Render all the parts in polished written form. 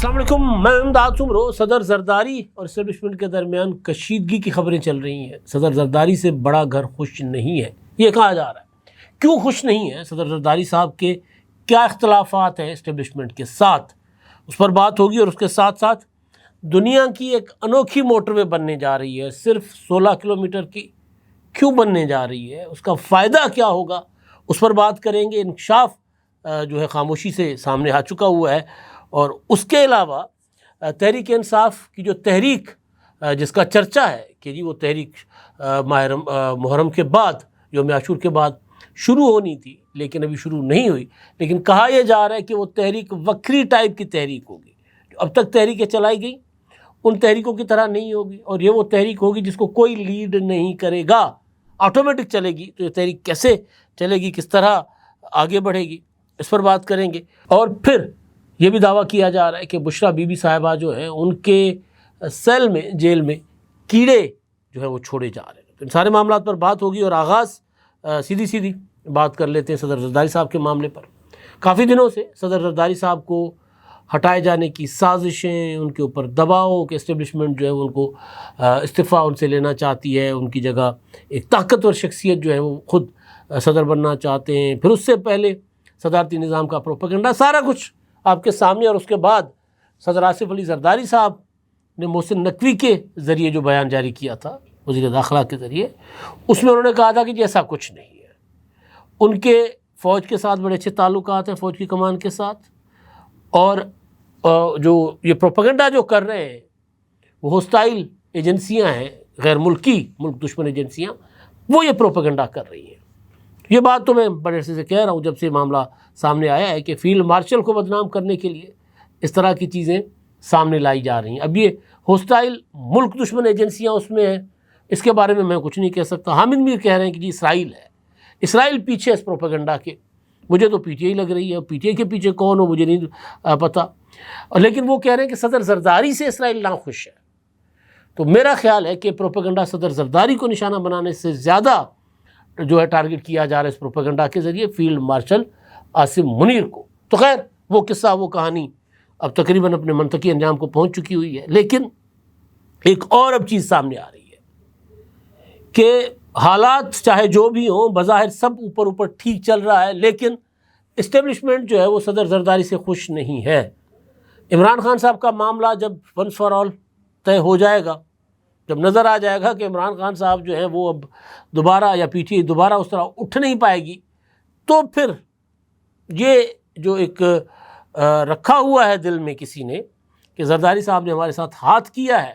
السلام علیکم، میں امداد سمرو۔ صدر زرداری اور اسٹیبلشمنٹ کے درمیان کشیدگی کی خبریں چل رہی ہیں۔ صدر زرداری سے بڑا گھر خوش نہیں ہے، یہ کہا جا رہا ہے۔ کیوں خوش نہیں ہے صدر زرداری صاحب کے؟ کیا اختلافات ہیں اسٹیبلشمنٹ کے ساتھ؟ اس پر بات ہوگی، اور اس کے ساتھ ساتھ دنیا کی ایک انوکھی موٹر وے بننے جا رہی ہے، صرف 16 کلومیٹر کی، کیوں بننے جا رہی ہے، اس کا فائدہ کیا ہوگا، اس پر بات کریں گے۔ انکشاف جو ہے خاموشی سے سامنے آ چکا ہوا ہے، اور اس کے علاوہ تحریک انصاف کی جو تحریک جس کا چرچا ہے کہ جی وہ تحریک محرم کے بعد، یوم عاشور کے بعد شروع ہونی تھی لیکن ابھی شروع نہیں ہوئی، لیکن کہا یہ جا رہا ہے کہ وہ تحریک وکری ٹائپ کی تحریک ہوگی، جو اب تک تحریکیں چلائی گئی ان تحریکوں کی طرح نہیں ہوگی، اور یہ وہ تحریک ہوگی جس کو کوئی لیڈ نہیں کرے گا، آٹومیٹک چلے گی۔ تو یہ تحریک کیسے چلے گی، کس طرح آگے بڑھے گی، اس پر بات کریں گے۔ اور پھر یہ بھی دعویٰ کیا جا رہا ہے کہ بشریٰ بی بی صاحبہ جو ہیں ان کے سیل میں، جیل میں کیڑے جو ہیں وہ چھوڑے جا رہے ہیں۔ تو ان سارے معاملات پر بات ہوگی، اور آغاز سیدھی بات کر لیتے ہیں صدر زرداری صاحب کے معاملے پر۔ کافی دنوں سے صدر زرداری صاحب کو ہٹائے جانے کی سازشیں، ان کے اوپر دباؤ کہ اسٹیبلشمنٹ جو ہے ان کو استعفیٰ ان سے لینا چاہتی ہے، ان کی جگہ ایک طاقتور شخصیت جو ہے وہ خود صدر بننا چاہتے ہیں، پھر اس سے پہلے صدارتی نظام کا پروپیگنڈا، سارا کچھ آپ کے سامنے۔ اور اس کے بعد صدر آصف علی زرداری صاحب نے محسن نقوی کے ذریعے جو بیان جاری کیا تھا، وزیر داخلہ کے ذریعے، اس میں انہوں نے کہا تھا کہ ایسا کچھ نہیں ہے، ان کے فوج کے ساتھ بڑے اچھے تعلقات ہیں، فوج کی کمان کے ساتھ، اور جو یہ پروپیگنڈا جو کر رہے ہیں وہ ہوسٹائل ایجنسیاں ہیں، غیر ملکی، ملک دشمن ایجنسیاں، وہ یہ پروپیگنڈا کر رہی ہیں۔ یہ بات تو میں بڑے عرصے سے کہہ رہا ہوں، جب سے معاملہ سامنے آیا ہے کہ فیلڈ مارشل کو بدنام کرنے کے لیے اس طرح کی چیزیں سامنے لائی جا رہی ہیں۔ اب یہ ہوسٹائل ملک دشمن ایجنسیاں اس میں ہیں، اس کے بارے میں کچھ نہیں کہہ سکتا۔ حامد میر کہہ رہے ہیں کہ جی اسرائیل ہے، اسرائیل پیچھے اس پروپیگنڈا کے، مجھے تو پی ٹی آئی لگ رہی ہے، پی ٹی آئی کے پیچھے کون ہو مجھے نہیں پتہ، لیکن وہ کہہ رہے ہیں کہ صدر زرداری سے اسرائیل ناخوش ہے۔ تو میرا خیال ہے کہ پروپیگنڈا صدر زرداری کو نشانہ بنانے سے زیادہ جو ہے ٹارگٹ کیا جا رہا ہے اس پروپیگنڈا کے ذریعے فیلڈ مارشل عاصم منیر کو۔ تو خیر وہ قصہ، وہ کہانی اب تقریباً اپنے منطقی انجام کو پہنچ چکی ہوئی ہے، لیکن ایک اور اب چیز سامنے آ رہی ہے کہ حالات چاہے جو بھی ہوں، بظاہر سب اوپر ٹھیک چل رہا ہے، لیکن اسٹیبلشمنٹ جو ہے وہ صدر زرداری سے خوش نہیں ہے۔ عمران خان صاحب کا معاملہ جب ونس فار آل طے ہو جائے گا، جب نظر آ جائے گا کہ عمران خان صاحب جو ہیں وہ اب دوبارہ، یا پی ٹی آئی دوبارہ اس طرح اٹھ نہیں پائے گی، تو پھر یہ جو ایک رکھا ہوا ہے دل میں کسی نے کہ زرداری صاحب نے ہمارے ساتھ ہاتھ کیا ہے،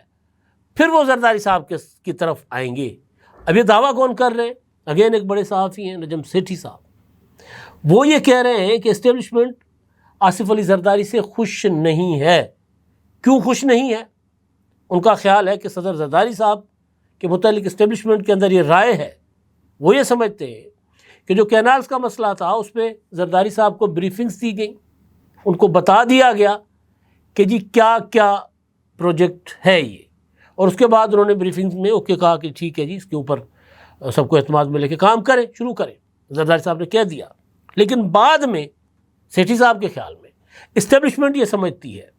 پھر وہ زرداری صاحب کی طرف آئیں گے۔ اب یہ دعویٰ کون کر رہے ہیں؟ اگین ایک بڑے صحافی ہیں نجم سیٹھی صاحب، وہ یہ کہہ رہے ہیں کہ اسٹیبلشمنٹ آصف علی زرداری سے خوش نہیں ہے۔ کیوں خوش نہیں ہے؟ ان کا خیال ہے کہ صدر زرداری صاحب کے متعلق اسٹیبلشمنٹ کے اندر یہ رائے ہے، وہ یہ سمجھتے ہیں کہ جو کینالز کا مسئلہ تھا اس پہ زرداری صاحب کو بریفنگز دی گئیں، ان کو بتا دیا گیا کہ جی کیا کیا پروجیکٹ ہے یہ، اور اس کے بعد انہوں نے بریفنگز میں اوکے کہا کہ ٹھیک ہے جی اس کے اوپر سب کو اعتماد میں لے کے کام کریں، شروع کریں، زرداری صاحب نے کہہ دیا۔ لیکن بعد میں سیٹھی صاحب کے خیال میں اسٹیبلشمنٹ یہ سمجھتی ہے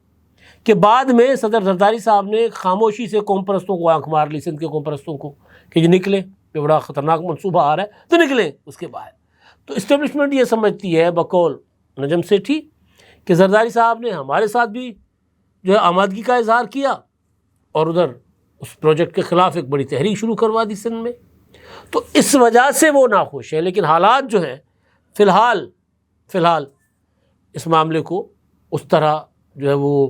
کہ بعد میں صدر زرداری صاحب نے خاموشی سے قوم پرستوں کو آنکھ مار لی، سندھ کے قوم پرستوں کو، کہ یہ نکلیں، یہ بڑا خطرناک منصوبہ آ رہا ہے تو نکلیں اس کے باہر۔ تو اسٹیبلشمنٹ یہ سمجھتی ہے بقول نجم سیٹھی کہ زرداری صاحب نے ہمارے ساتھ بھی جو ہے آمادگی کا اظہار کیا، اور ادھر اس پروجیکٹ کے خلاف ایک بڑی تحریک شروع کروا دی سندھ میں، تو اس وجہ سے وہ ناخوش ہے۔ لیکن حالات جو ہیں فی الحال اس معاملے کو اس طرح جو ہے وہ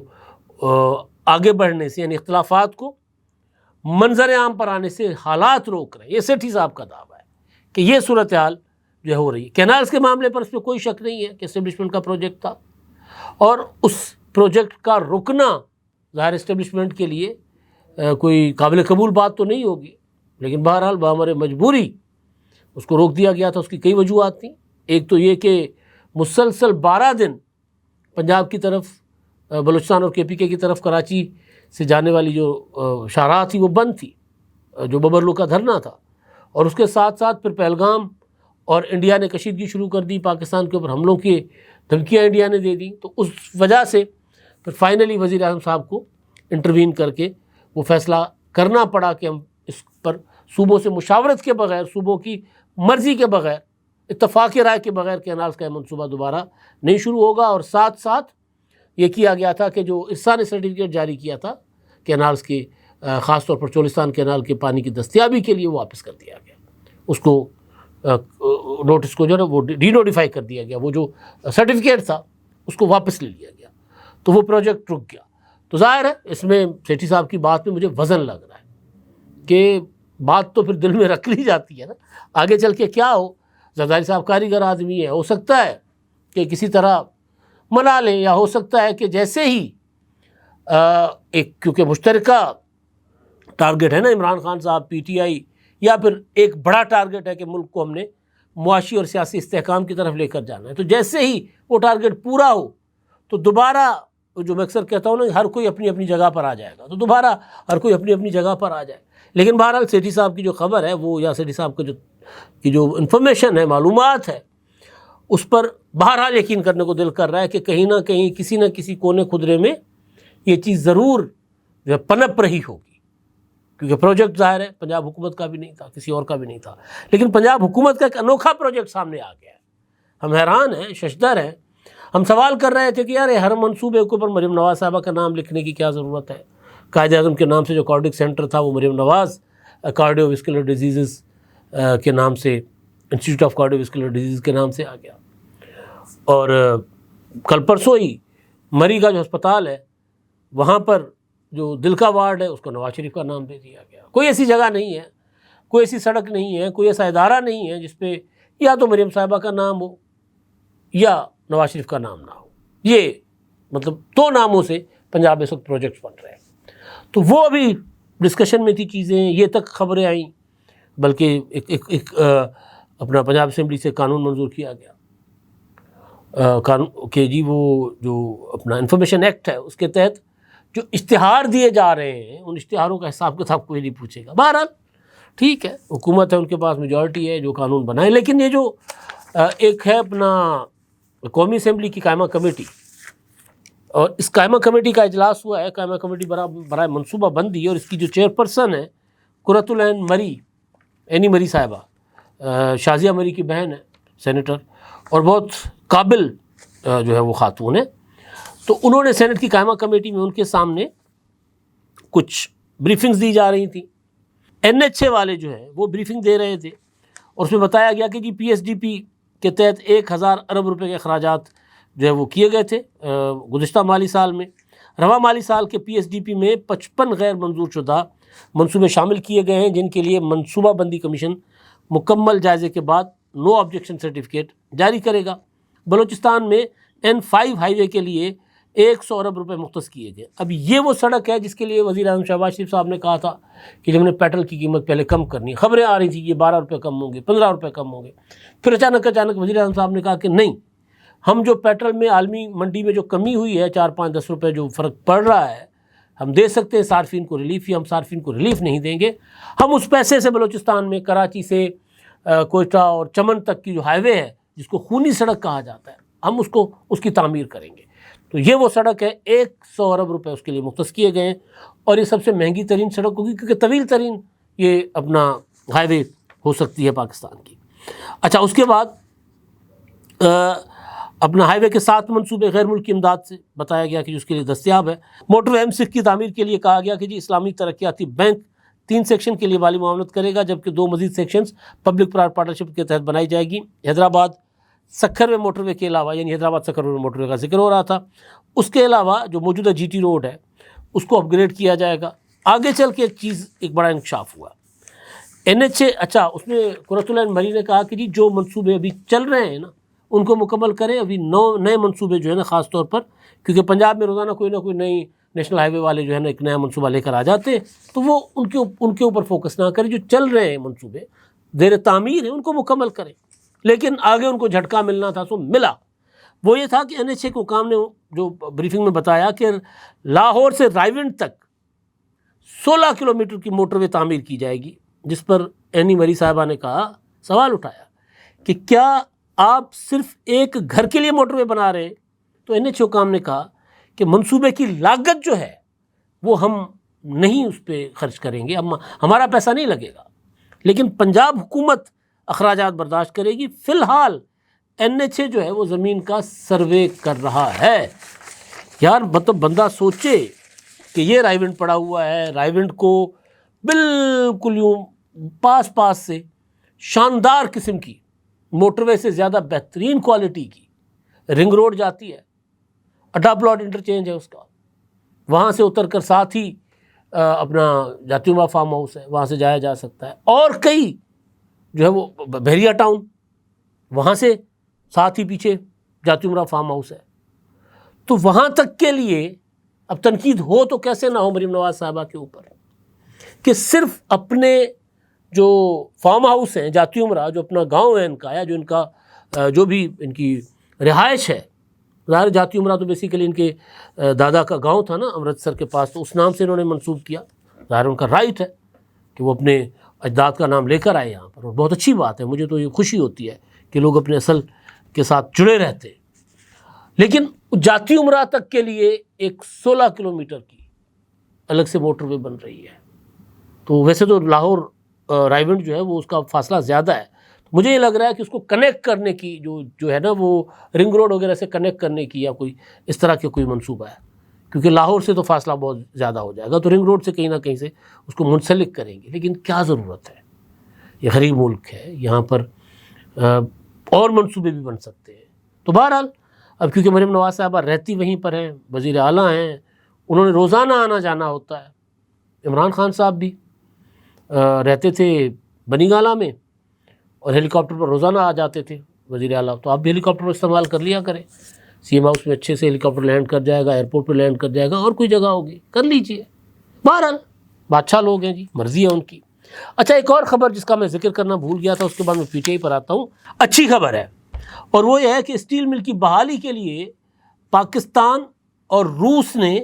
آگے بڑھنے سے، یعنی اختلافات کو منظر عام پر آنے سے حالات روک رہے ہیں۔ یہ سیٹھی صاحب کا دعویٰ ہے کہ یہ صورتحال جو ہے ہو رہی ہے۔ کینالز کے معاملے پر اس میں کوئی شک نہیں ہے کہ اسٹیبلشمنٹ کا پروجیکٹ تھا، اور اس پروجیکٹ کا رکنا ظاہر اسٹیبلشمنٹ کے لیے کوئی قابل قبول بات تو نہیں ہوگی، لیکن بہرحال بہمر مجبوری اس کو روک دیا گیا تھا۔ اس کی کئی وجوہات تھیں، ایک تو یہ کہ مسلسل 12 دن پنجاب کی طرف، بلوچستان اور کے پی کے کی طرف کراچی سے جانے والی جو شاہراہ تھی وہ بند تھی، جو ببرلو کا دھرنا تھا، اور اس کے ساتھ ساتھ پھر پہلگام اور انڈیا نے کشیدگی شروع کر دی، پاکستان کے اوپر حملوں کی دھمکیاں انڈیا نے دے دی، تو اس وجہ سے پھر فائنلی وزیر اعظم صاحب کو انٹروین کر کے وہ فیصلہ کرنا پڑا کہ ہم اس پر صوبوں سے مشاورت کے بغیر، صوبوں کی مرضی کے بغیر، اتفاق رائے کے بغیر کینالز کا منصوبہ دوبارہ نہیں شروع ہوگا۔ اور ساتھ ساتھ یہ کیا گیا تھا کہ جو ارسا نے سرٹیفکیٹ جاری کیا تھا کینالز کے، خاص طور پر چولستان کینال کے پانی کی دستیابی کے لیے، وہ واپس کر دیا گیا، اس کو نوٹس کو جو ہے وہ ری نوٹیفائی کر دیا گیا، وہ جو سرٹیفکیٹ تھا اس کو واپس لے لیا گیا، تو وہ پروجیکٹ رک گیا۔ تو ظاہر ہے اس میں سیٹھی صاحب کی بات میں مجھے وزن لگ رہا ہے کہ بات تو پھر دل میں رکھ لی جاتی ہے نا، آگے چل کے کیا ہو۔ زرداری صاحب کاریگر آدمی ہے، ہو سکتا ہے کہ کسی طرح منا لیں، یا ہو سکتا ہے کہ جیسے ہی ایک کیونکہ مشترکہ ٹارگٹ ہے نا عمران خان صاحب، پی ٹی آئی، یا پھر ایک بڑا ٹارگٹ ہے کہ ملک کو ہم نے معاشی اور سیاسی استحکام کی طرف لے کر جانا ہے، تو جیسے ہی وہ ٹارگٹ پورا ہو تو دوبارہ جو میں اکثر کہتا ہوں نا، ہر کوئی اپنی اپنی جگہ پر آ جائے گا، تو دوبارہ ہر کوئی اپنی اپنی جگہ پر آ جائے۔ لیکن بہرحال سیٹھی صاحب کی جو خبر ہے وہ، یا سیٹھی صاحب کی جو انفارمیشن ہے، معلومات ہے، اس پر بہرحال یقین کرنے کو دل کر رہا ہے کہ کہیں نہ کہیں کسی نہ کسی کونے خدرے میں یہ چیز ضرور جو ہے پنپ رہی ہوگی، کیونکہ پروجیکٹ ظاہر ہے پنجاب حکومت کا بھی نہیں تھا، کسی اور کا بھی نہیں تھا، لیکن پنجاب حکومت کا ایک انوکھا پروجیکٹ سامنے آ گیا ہے۔ ہم حیران ہیں، ششدر ہیں، ہم سوال کر رہے تھے کہ یار ہر منصوبے کے اوپر مریم نواز صاحبہ کا نام لکھنے کی کیا ضرورت ہے؟ قائد اعظم کے نام سے جو کارڈک سینٹر تھا وہ Maryam Nawaz cardio vascular diseases کے نام سے، institute of cardio vascular disease کے نام سے آ گیا، اور کل پرسوں ہی مری کا جو ہسپتال ہے وہاں پر جو دل کا وارڈ ہے اس کو نواز شریف کا نام دے دیا گیا۔ کوئی ایسی جگہ نہیں ہے، کوئی ایسی سڑک نہیں ہے، کوئی ایسا ادارہ نہیں ہے جس پہ یا تو مریم صاحبہ کا نام ہو یا نواز شریف کا نام نہ ہو۔ یہ مطلب دو ناموں سے پنجاب میں اس وقت پروجیکٹس بن رہے ہیں، تو وہ ابھی ڈسکشن میں تھی چیزیں، یہ تک خبریں آئیں، بلکہ ایک اپنا پنجاب اسمبلی سے قانون منظور کیا گیا قانون کہ جی وہ جو اپنا انفارمیشن ایکٹ ہے اس کے تحت جو اشتہار دیے جا رہے ہیں ان اشتہاروں کا حساب کتاب کوئی نہیں پوچھے گا۔ بہرحال ٹھیک ہے، حکومت ہے، ان کے پاس میجورٹی ہے، جو قانون بنائے، لیکن یہ جو ایک ہے اپنا قومی اسمبلی کی قائمہ کمیٹی، اور اس قائمہ کمیٹی کا اجلاس ہوا ہے، قائمہ کمیٹی برائے منصوبہ بندی، اور اس کی جو چیئرپرسن ہے قرۃ العین مری، اینی مری صاحبہ، شازیہ مری کی بہن ہے، سینیٹر، اور بہت قابل جو ہے وہ خاتون ہے۔ تو انہوں نے سینٹ کی قائمہ کمیٹی میں ان کے سامنے کچھ بریفنگز دی جا رہی تھیں، NHA والے جو ہے وہ بریفنگ دے رہے تھے، اور اس میں بتایا گیا کہ جی PSDP کے تحت 1000 ارب روپے کے اخراجات جو ہے وہ کیے گئے تھے گزشتہ مالی سال میں۔ رواں مالی سال کے PSDP میں 55 غیر منظور شدہ منصوبے شامل کیے گئے ہیں، جن کے لیے منصوبہ بندی کمیشن مکمل جائزے کے بعد نو آبجیکشن سرٹیفکیٹ جاری کرے گا۔ بلوچستان میں N5 ہائی وے کے لیے 100 ارب روپے مختص کیے گئے۔ اب یہ وہ سڑک ہے جس کے لیے وزیر اعظم شہباز شریف صاحب نے کہا تھا کہ جب ہم نے پیٹرول کی قیمت پہلے کم کرنی ہے، خبریں آ رہی تھیں کہ یہ 12 روپے کم ہوں گے، 15 روپے کم ہوں گے، پھر اچانک وزیر اعظم صاحب نے کہا کہ نہیں، ہم جو پیٹرول میں عالمی منڈی میں جو کمی ہوئی ہے 4 5 10 روپے جو فرق پڑ رہا ہے ہم دے سکتے ہیں صارفین کو ریلیف، یا ہم صارفین کو ریلیف نہیں دیں گے، ہم اس پیسے سے بلوچستان میں کراچی سے کوئٹہ اور چمن تک کی جو ہائی وے ہے جس کو خونی سڑک کہا جاتا ہے، ہم اس کی تعمیر کریں گے۔ تو یہ وہ سڑک ہے، 100 ارب روپے اس کے لیے مختص کیے گئے ہیں، اور یہ سب سے مہنگی ترین سڑک ہوگی کیونکہ طویل ترین یہ اپنا ہائی وے ہو سکتی ہے پاکستان کی۔ اچھا، اس کے بعد اپنا ہائی وے کے 7 منصوبے غیر ملکی امداد سے بتایا گیا کہ اس کے لیے دستیاب ہے۔ موٹر وے M6 کی تعمیر کے لیے کہا گیا کہ جی اسلامی ترقیاتی بینک 3 سیکشن کے لیے مالی معاونت کرے گا، جبکہ 2 مزید سیکشنز پبلک پرائیویٹ پارٹنرشپ کے تحت بنائی جائے گی۔ حیدرآباد سکھر میں موٹر وے کے علاوہ، یعنی حیدرآباد سکھر میں موٹر وے کا ذکر ہو رہا تھا، اس کے علاوہ جو موجودہ GT روڈ ہے اس کو اپ گریڈ کیا جائے گا۔ آگے چل کے ایک بڑا انکشاف ہوا NHA، اچھا اس میں قرۃ العین مری نے کہا کہ جی جو منصوبے ابھی چل رہے ہیں نا ان کو مکمل کریں، ابھی 9 نئے منصوبے جو ہے نا، خاص طور پر کیونکہ پنجاب میں روزانہ کوئی نہ کوئی نئی نیشنل ہائی وے والے جو ہے نا ایک نیا منصوبہ لے کر آ جاتے ہیں، تو وہ ان کے اوپر فوکس نہ کریں، جو چل رہے ہیں منصوبے زیر تعمیر ہیں ان کو مکمل کریں۔ لیکن آگے ان کو جھٹکا ملنا تھا، سو ملا۔ وہ یہ تھا کہ NHA کو کام نے جو بریفنگ میں بتایا کہ لاہور سے رائیونڈ تک 16 کلومیٹر کی موٹر وے تعمیر کی جائے گی، جس پر اینی مری صاحبہ نے کہا، سوال اٹھایا کہ کیا آپ صرف ایک گھر کے لیے موٹر وے بنا رہے ہیں؟ تو NHA حکام نے کہا کہ منصوبے کی لاگت جو ہے وہ ہم نہیں اس پہ خرچ کریں گے، ہمارا پیسہ نہیں لگے گا، لیکن پنجاب حکومت اخراجات برداشت کرے گی۔ فی الحال NHA جو ہے وہ زمین کا سروے کر رہا ہے۔ یار مطلب بندہ سوچے کہ یہ رائے ونڈ پڑا ہوا ہے، رائے ونڈ کو بالکل یوں پاس پاس سے شاندار قسم کی موٹر وے سے زیادہ بہترین کوالٹی کی رنگ روڈ جاتی ہے، اڈا پلاٹ انٹرچینج ہے اس کا، وہاں سے اتر کر ساتھ ہی اپنا جاتی عمرہ فارم ہاؤس ہے، وہاں سے جایا جا سکتا ہے، اور کئی جو ہے وہ بحریہ ٹاؤن، وہاں سے ساتھ ہی پیچھے جاتی عمرہ فارم ہاؤس ہے۔ تو وہاں تک کے لیے اب تنقید ہو تو کیسے نہ ہو مریم نواز صاحبہ کے اوپر کہ صرف اپنے جو فارم ہاؤس ہیں جاتی عمرہ، جو اپنا گاؤں ہے ان کا، یا جو ان کا جو بھی ان کی رہائش ہے، ظاہر جاتی عمرہ تو بیسیکلی ان کے دادا کا گاؤں تھا نا امرتسر کے پاس، تو اس نام سے انہوں نے منسوب کیا، ظاہر ان کا رائٹ ہے کہ وہ اپنے اجداد کا نام لے کر آئے یہاں پر، اور بہت اچھی بات ہے، مجھے تو یہ خوشی ہوتی ہے کہ لوگ اپنے اصل کے ساتھ جڑے رہتے ہیں۔ لیکن جاتی عمرہ تک کے لیے ایک 16 کلومیٹر کی الگ سے موٹر وے بن رہی ہے، تو ویسے تو لاہور رائے ونڈ جو ہے وہ اس کا فاصلہ زیادہ ہے، مجھے یہ لگ رہا ہے کہ اس کو کنیکٹ کرنے کی جو ہے نا وہ رنگ روڈ وغیرہ سے کنیکٹ کرنے کی یا کوئی اس طرح کے کوئی منصوبہ ہے، کیونکہ لاہور سے تو فاصلہ بہت زیادہ ہو جائے گا، تو رنگ روڈ سے کہیں نہ کہیں سے اس کو منسلک کریں گے۔ لیکن کیا ضرورت ہے، یہ غریب ملک ہے، یہاں پر اور منصوبے بھی بن سکتے ہیں۔ تو بہرحال اب کیونکہ مریم نواز صاحبہ رہتی وہیں پر ہیں، وزیر اعلیٰ ہیں، انہوں نے روزانہ آنا جانا ہوتا ہے۔ عمران خان صاحب بھی رہتے تھے بنی گالہ میں اور ہیلی کاپٹر پر روزانہ آ جاتے تھے وزیر اعلیٰ، تو آپ بھی ہیلی کاپٹر پر استعمال کر لیا کریں، سی ایم ہاؤس میں اچھے سے ہیلی کاپٹر لینڈ کر جائے گا، ایئرپورٹ پہ لینڈ کر جائے گا، اور کوئی جگہ ہوگی کر لیجئے۔ بہرحال بادشاہ لوگ ہیں جی، مرضی ہے ان کی۔ اچھا ایک اور خبر جس کا میں ذکر کرنا بھول گیا تھا، اس کے بعد میں PTI پر آتا ہوں، اچھی خبر ہے، اور وہ یہ ہے کہ اسٹیل مل کی بحالی کے لیے پاکستان اور روس نے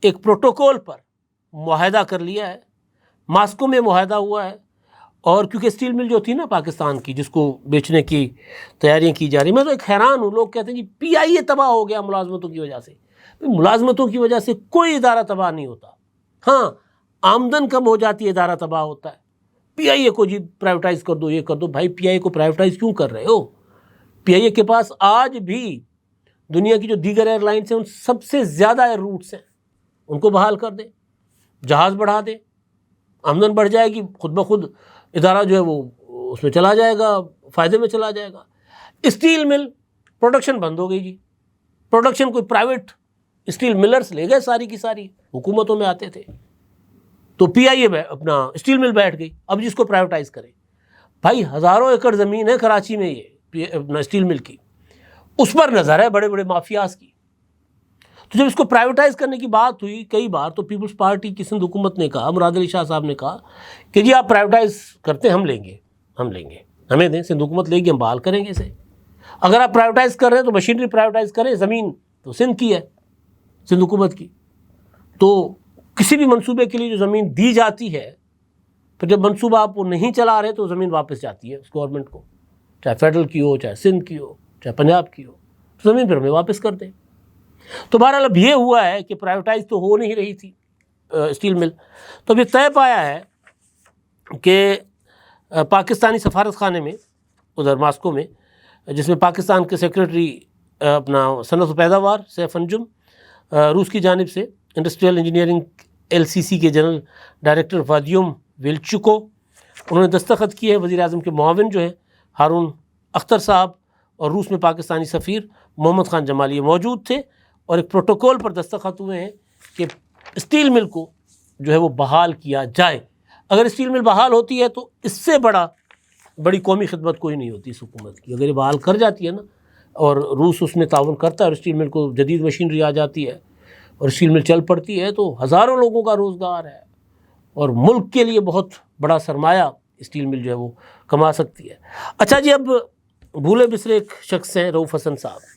ایک پروٹوکول پر معاہدہ کر لیا ہے، ماسکو میں معاہدہ ہوا ہے، اور کیونکہ اسٹیل مل جو تھی نا پاکستان کی، جس کو بیچنے کی تیاریاں کی جا رہی، میں تو ایک حیران ہوں، لوگ کہتے ہیں جی PIA تباہ ہو گیا ملازمتوں کی وجہ سے۔ ملازمتوں کی وجہ سے کوئی ادارہ تباہ نہیں ہوتا، ہاں آمدن کم ہو جاتی ہے ادارہ تباہ ہوتا ہے۔ PIA کو جی پرائیویٹائز کر دو، یہ کر دو، بھائی PIA کو پرائیویٹائز کیوں کر رہے ہو؟ PIA کے پاس آج بھی دنیا کی جو دیگر ایئر لائنس ہیں ان سب سے زیادہ ایئر روٹس ہیں، ان کو بحال کر دیں، جہاز بڑھا دیں، آمدن بڑھ جائے گی، خود بخود ادارہ جو ہے وہ اس میں چلا جائے گا، فائدے میں چلا جائے گا۔ اسٹیل مل پروڈکشن بند ہو گئی جی، پروڈکشن کوئی پرائیویٹ اسٹیل ملرز لے گئے ساری کی ساری، حکومتوں میں آتے تھے، تو PIA اپنا اسٹیل مل بیٹھ گئی، اب جس کو پرائیویٹائز کرے۔ بھائی ہزاروں ایکڑ زمین ہے کراچی میں یہ اپنا اسٹیل مل کی، اس پر نظر ہے بڑے بڑے مافیاز کی۔ تو جب اس کو پرائیویٹائز کرنے کی بات ہوئی کئی بار، تو پیپلز پارٹی کی سندھ حکومت نے کہا، مراد علی شاہ صاحب نے کہا کہ جی آپ پرائیویٹائز کرتے ہیں، ہم لیں گے، ہمیں دیں، سندھ حکومت لے گی، ہم بحال کریں گے اسے۔ اگر آپ پرائیویٹائز کر رہے ہیں تو مشینری پرائیویٹائز کریں، زمین تو سندھ کی ہے، سندھ حکومت کی۔ تو کسی بھی منصوبے کے لیے جو زمین دی جاتی ہے، پھر جب منصوبہ آپ وہ نہیں چلا رہے تو زمین واپس جاتی ہے اس گورنمنٹ کو، چاہے فیڈرل کی ہو، چاہے سندھ کی ہو، چاہے پنجاب کی ہو، تو زمین پھر ہمیں واپس کر دیں۔ تو بہرحال اب یہ ہوا ہے کہ پرائیویٹائز تو ہو نہیں رہی تھی اسٹیل مل، تو اب یہ طے پایا ہے کہ پاکستانی سفارت خانے میں ادھر ماسکو میں، جس میں پاکستان کے سیکریٹری اپنا صنعت و پیداوار سیف انجم، روس کی جانب سے انڈسٹریل انجینئرنگ LCC کے جنرل ڈائریکٹر وادیوم ویلچکو، انہوں نے دستخط کیے ہیں۔ وزیر اعظم کے معاون جو ہیں ہارون اختر صاحب اور روس میں پاکستانی سفیر محمد خان جمالی موجود تھے، اور ایک پروٹوکول پر دستخط ہوئے ہیں کہ اسٹیل مل کو جو ہے وہ بحال کیا جائے۔ اگر اسٹیل مل بحال ہوتی ہے تو اس سے بڑی قومی خدمت کوئی نہیں ہوتی اس حکومت کی، اگر یہ بحال کر جاتی ہے نا، اور روس اس میں تعاون کرتا ہے اور اسٹیل مل کو جدید مشینری آ جاتی ہے اور اسٹیل مل چل پڑتی ہے، تو ہزاروں لوگوں کا روزگار ہے، اور ملک کے لیے بہت بڑا سرمایہ اسٹیل مل جو ہے وہ کما سکتی ہے۔ اچھا جی، اب بھولے بسرے ایک شخص ہیں رؤوف حسن صاحب،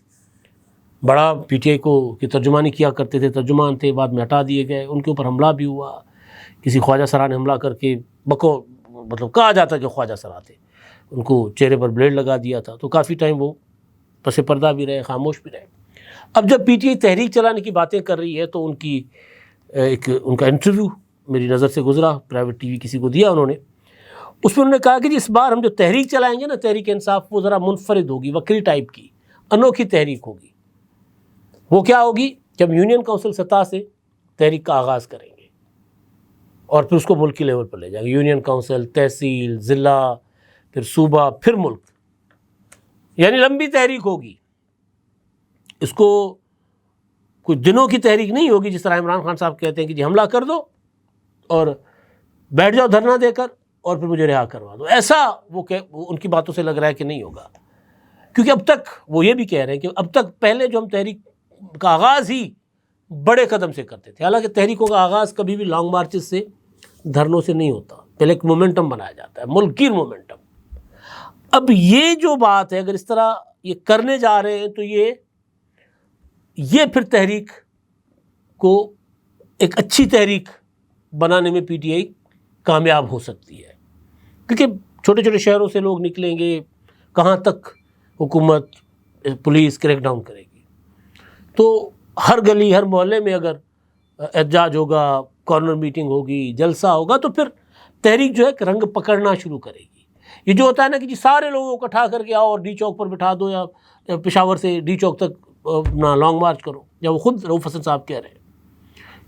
بڑا PTI کی ترجمانی کیا کرتے تھے، ترجمان تھے، بعد میں ہٹا دیے گئے، ان کے اوپر حملہ بھی ہوا، کسی خواجہ سرا نے حملہ کر کے مطلب کہا جاتا ہے کہ خواجہ سرا تھے، ان کو چہرے پر بلیڈ لگا دیا تھا، تو کافی ٹائم وہ پس پردہ بھی رہے، خاموش بھی رہے۔ اب جب پی ٹی آئی تحریک چلانے کی باتیں کر رہی ہے تو ان کا انٹرویو میری نظر سے گزرا، پرائیویٹ ٹی وی کسی کو دیا انہوں نے، اس میں انہوں نے کہا کہ جی اس بار ہم جو تحریک چلائیں گے نا، تحریک انصاف، وہ ذرا منفرد ہوگی، وکری ٹائپ کی، انوکھی تحریک ہوگی۔ وہ کیا ہوگی کہ ہم یونین کونسل سطح سے تحریک کا آغاز کریں گے اور پھر اس کو ملکی لیول پر لے جائیں گے، یونین کونسل، تحصیل، ضلع، پھر صوبہ، پھر ملک، یعنی لمبی تحریک ہوگی۔ اس کو کچھ دنوں کی تحریک نہیں ہوگی جس طرح عمران خان صاحب کہتے ہیں کہ جی حملہ کر دو اور بیٹھ جاؤ دھرنا دے کر اور پھر مجھے رہا کروا دو، ایسا وہ ان کی باتوں سے لگ رہا ہے کہ نہیں ہوگا، کیونکہ اب تک وہ یہ بھی کہہ رہے ہیں کہ اب تک پہلے جو ہم تحریک کا آغاز ہی بڑے قدم سے کرتے تھے، حالانکہ تحریکوں کا آغاز کبھی بھی لانگ مارچز سے، دھرنوں سے نہیں ہوتا، پہلے ایک مومنٹم بنایا جاتا ہے، ملک گیر مومنٹم۔ اب یہ جو بات ہے، اگر اس طرح یہ کرنے جا رہے ہیں تو یہ پھر تحریک کو ایک اچھی تحریک بنانے میں پی ٹی آئی کامیاب ہو سکتی ہے، کیونکہ چھوٹے چھوٹے شہروں سے لوگ نکلیں گے، کہاں تک حکومت پولیس کریک ڈاؤن کرے گی؟ تو ہر گلی ہر محلے میں اگر احتجاج ہوگا، کارنر میٹنگ ہوگی، جلسہ ہوگا، تو پھر تحریک جو ہے رنگ پکڑنا شروع کرے گی۔ یہ جو ہوتا ہے نا کہ جی سارے لوگوں کو اٹھا کر کے آؤ اور ڈی چوک پر بٹھا دو، یا پشاور سے ڈی چوک تک اپنا لانگ مارچ کرو، یا وہ خود رؤف حسن صاحب کہہ رہے ہیں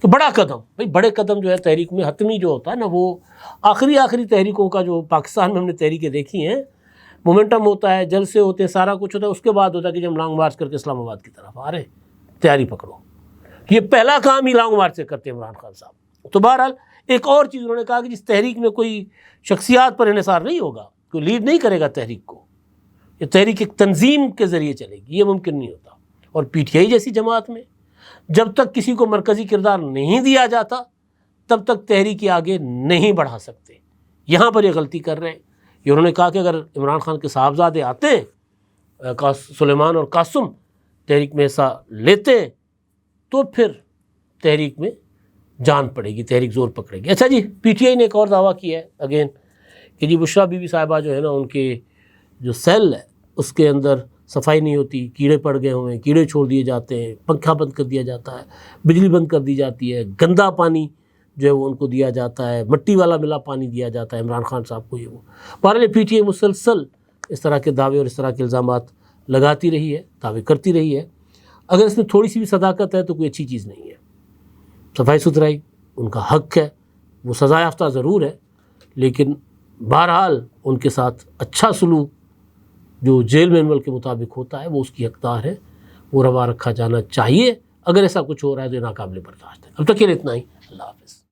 کہ بڑا قدم، بھائی بڑے قدم جو ہے تحریک میں حتمی جو ہوتا ہے نا، وہ آخری تحریکوں کا جو پاکستان میں ہم نے تحریکیں دیکھی ہیں، مومنٹم ہوتا ہے، جلسے ہوتے ہیں، سارا کچھ ہوتا ہے، اس کے بعد ہوتا ہے کہ جب ہم لانگ مارچ کر کے اسلام آباد کی طرف آ رہے ہیں، تیاری پکڑو۔ یہ پہلا کام ہی لانگ مارچ سے کرتے ہیں عمران خان صاحب۔ تو بہرحال ایک اور چیز انہوں نے کہا کہ جس تحریک میں کوئی شخصیات پر انحصار نہیں ہوگا، کوئی لیڈ نہیں کرے گا تحریک کو، یہ تحریک ایک تنظیم کے ذریعے چلے گی، یہ ممکن نہیں ہوتا۔ اور پی ٹی آئی جیسی جماعت میں جب تک کسی کو مرکزی کردار نہیں دیا جاتا تب تک تحریک آگے نہیں بڑھا سکتے۔ یہاں پر یہ غلطی کر رہے ہیں۔ یہ انہوں نے کہا کہ اگر عمران خان کے صاحبزادے آتے ہیں، سلیمان اور قاسم، تحریک میں حصہ لیتے ہیں تو پھر تحریک میں جان پڑے گی، تحریک زور پکڑے گی۔ اچھا جی، پی ٹی آئی نے ایک اور دعویٰ کیا ہے اگین کہ جی بشریٰ بی بی صاحبہ جو ہے نا، ان کے جو سیل ہے اس کے اندر صفائی نہیں ہوتی، کیڑے پڑ گئے ہوئے ہیں، کیڑے چھوڑ دیے جاتے ہیں، پنکھا بند کر دیا جاتا ہے، بجلی بند کر دی جاتی ہے، گندا پانی جو ہے وہ ان کو دیا جاتا ہے، مٹی والا ملا پانی دیا جاتا ہے عمران خان صاحب کو۔ یہ وہ بہرحال پی ٹی آئی مسلسل اس طرح کے دعوے اور اس طرح کے الزامات لگاتی رہی ہے، دعوے کرتی رہی ہے۔ اگر اس میں تھوڑی سی بھی صداقت ہے تو کوئی اچھی چیز نہیں ہے۔ صفائی ستھرائی ان کا حق ہے، وہ سزا یافتہ ضرور ہے، لیکن بہرحال ان کے ساتھ اچھا سلوک جو جیل مینول کے مطابق ہوتا ہے وہ اس کی حقدار ہے، وہ روا رکھا جانا چاہیے۔ اگر ایسا کچھ ہو رہا ہے تو یہ ناقابل برداشت ہے۔ اب تک کے لیے اتنا ہی، اللہ حافظ۔